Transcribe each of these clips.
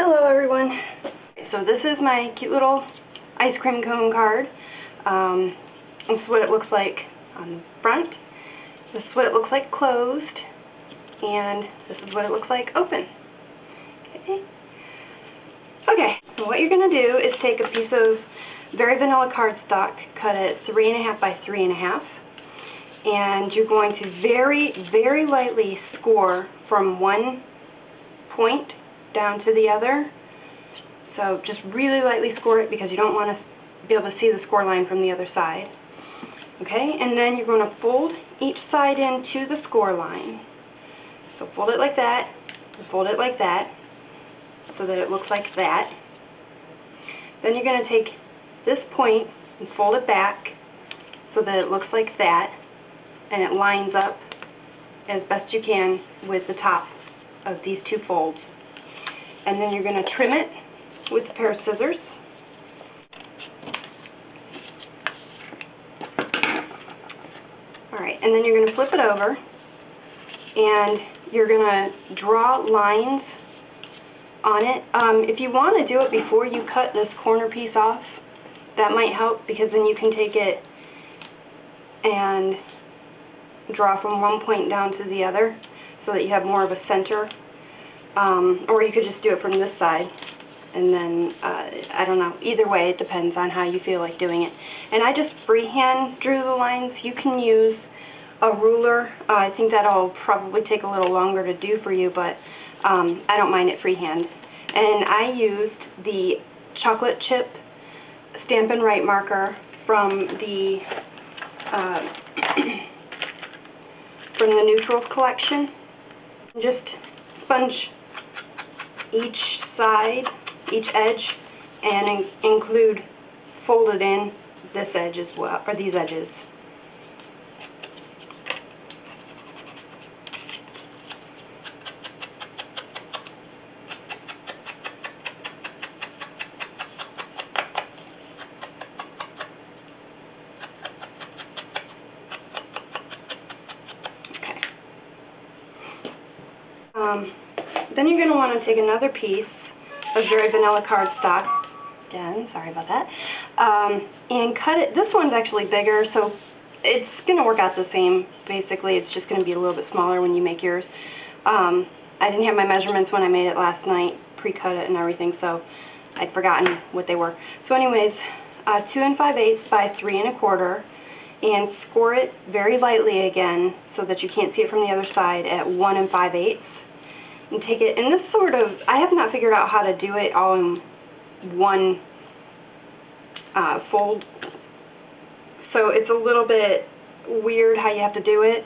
Hello everyone. So this is my cute little ice cream cone card. This is what it looks like on the front. This is what it looks like closed. And this is what it looks like open. Okay, so what you're going to do is take a piece of very vanilla cardstock, cut it 3.5 by 3.5, and you're going to very, very lightly score from one point down to the other. So just really lightly score it because you don't want to be able to see the score line from the other side. Okay, and then you're going to fold each side into the score line. So fold it like that, and fold it like that, so that it looks like that. Then you're going to take this point and fold it back so that it looks like that, and it lines up as best you can with the top of these two folds. And then you're going to trim it with a pair of scissors. Alright, and then you're going to flip it over, and you're going to draw lines on it. If you want to do it before you cut this corner piece off, that might help, because then you can take it and draw from one point down to the other so that you have more of a center. Or you could just do it from this side, and then, I don't know, either way, it depends on how you feel like doing it. And I just freehand drew the lines. You can use a ruler. I think that'll probably take a little longer to do for you, but I don't mind it freehand. And I used the chocolate chip Stampin' Right marker from the Neutrals collection. Just sponge each side, each edge, and include folded in this edge as well, or these edges. Then you're going to want to take another piece of very vanilla cardstock, again, sorry about that, and cut it. This one's actually bigger, so it's going to work out the same, basically. It's just going to be a little bit smaller when you make yours. I didn't have my measurements when I made it last night, pre-cut it and everything, so I'd forgotten what they were. So anyways, 2 5/8 by 3 1/4, and score it very lightly again so that you can't see it from the other side at 1 5/8. And take it, and this sort of, I have not figured out how to do it all in one fold, so it's a little bit weird how you have to do it.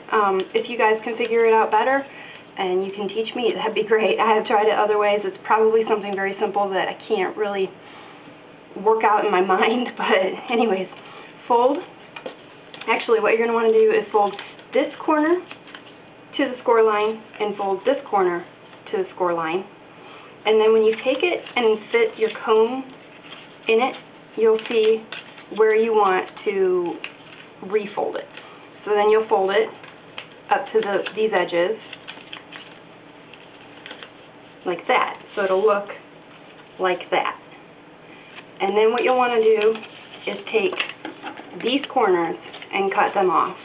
If you guys can figure it out better and you can teach me, that'd be great. I have tried it other ways. It's probably something very simple that I can't really work out in my mind, but anyways, fold. Actually, what you're going to want to do is fold this corner to the score line and fold this corner to the score line, and then when you take it and fit your cone in it, you'll see where you want to refold it. So then you'll fold it up to these edges like that, so it'll look like that. And then what you'll want to do is take these corners and cut them off.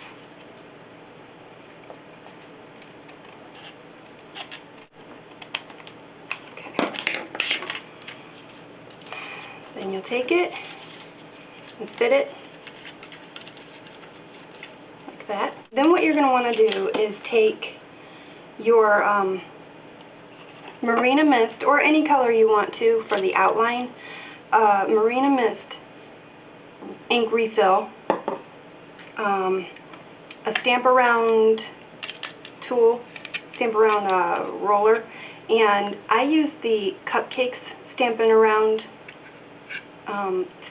Then you'll take it and fit it like that. Then what you're going to want to do is take your Marina Mist, or any color you want to for the outline, Marina Mist ink refill, a Stamp Around tool, Stamp Around roller, and I use the Cupcakes Stampin' Around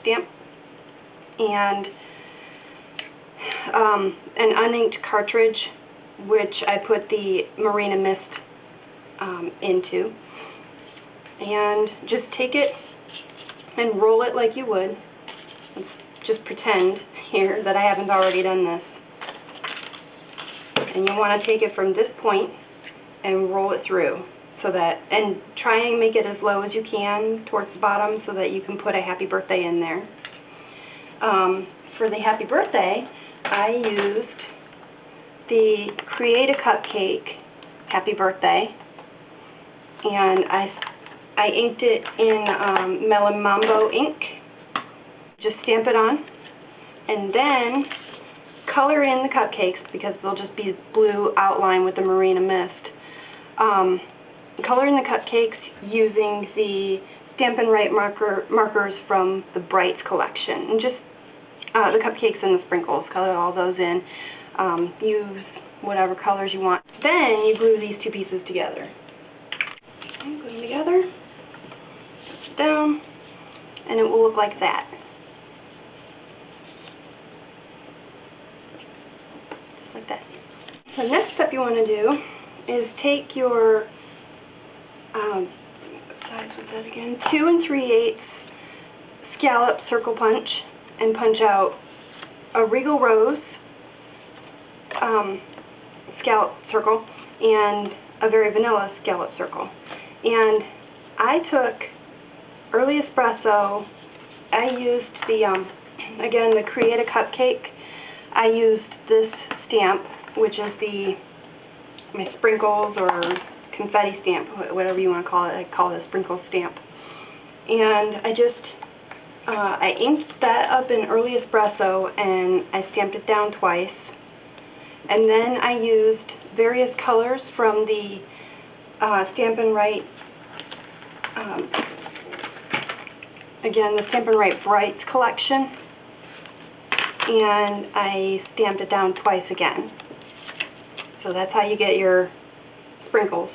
stamp, and an uninked cartridge, which I put the Marina Mist into, and just take it and roll it like you would. Let's just pretend here that I haven't already done this. And you want to take it from this point and roll it through. so that, and try and make it as low as you can towards the bottom so that you can put a happy birthday in there. For the happy birthday, I used the Create a Cupcake Happy Birthday, and I inked it in Melon Mambo ink. Just stamp it on, and then color in the cupcakes because they'll just be blue outline with the Marina mist. Color in the cupcakes using the Stampin' markers from the Brights collection, and just the cupcakes and the sprinkles. Color all those in. Use whatever colors you want. Then you glue these two pieces together. Okay, glue them together. Push it down, and it will look like that. Just like that. The next step you want to do is take your what size was that again? 2 3/8 scallop circle punch and punch out a Regal Rose scallop circle and a Very Vanilla scallop circle. And I took Early Espresso. I used the again the Create a Cupcake. I used this stamp, which is my sprinkles or confetti stamp, whatever you want to call it. I call it a sprinkle stamp. And I inked that up in Early Espresso and I stamped it down twice. And then I used various colors from the Stampin' again, the Stampin' Brights collection, and I stamped it down twice again. So that's how you get your sprinkles.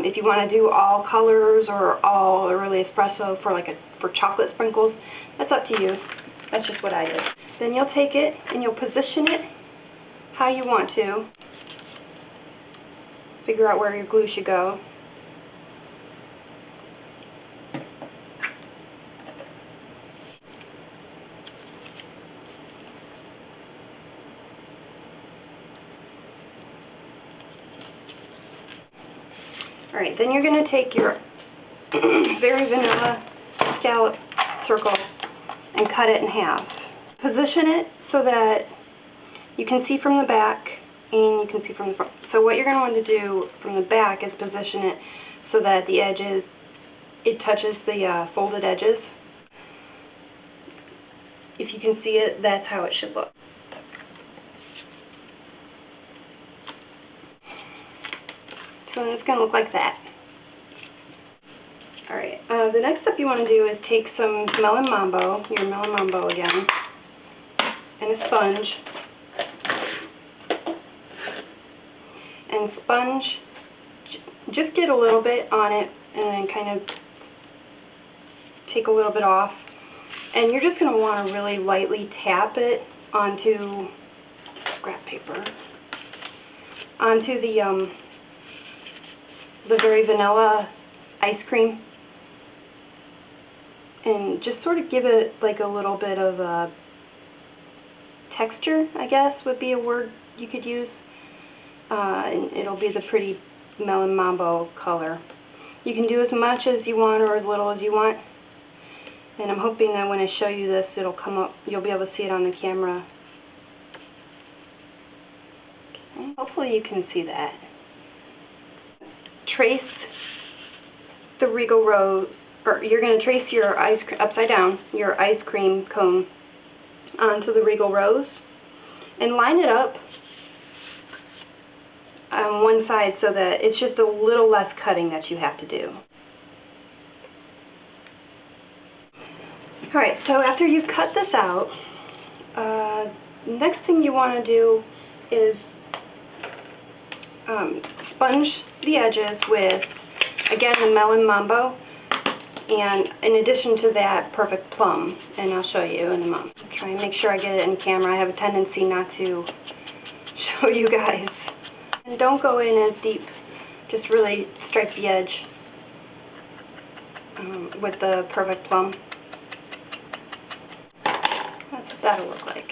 If you want to do all colors or all Early Espresso for chocolate sprinkles, that's up to you. That's just what I did. Then you'll take it and you'll position it how you want to. Figure out where your glue should go. Alright, then you're going to take your Very Vanilla scallop circle and cut it in half. Position it so that you can see from the back and you can see from the front. So what you're going to want to do from the back is position it so that the edges, it touches the folded edges. If you can see it, that's how it should look. So it's going to look like that. Alright, the next step you want to do is take some Melon Mambo, your Melon Mambo again, and a sponge. And sponge, just get a little bit on it and then kind of take a little bit off. And you're just going to want to really lightly tap it onto scrap paper, onto the Very Vanilla ice cream, and just sort of give it like a little bit of a texture, I guess would be a word you could use. And it'll be the pretty Melon Mambo color. You can do as much as you want or as little as you want. And I'm hoping that when I show you this, it'll come up, you'll be able to see it on the camera. Okay. Hopefully you can see that. Trace the Regal Rose, or you're going to trace your upside down, your ice cream cone onto the Regal Rose, and line it up on one side so that it's just a little less cutting that you have to do. Alright, so after you've cut this out, next thing you want to do is sponge the edges with, again, the Melon Mambo, and in addition to that, Perfect Plum, and I'll show you in a moment. Try and make sure I get it in camera. I have a tendency not to show you guys. And don't go in as deep, just really stripe the edge with the Perfect Plum. That's what that'll look like.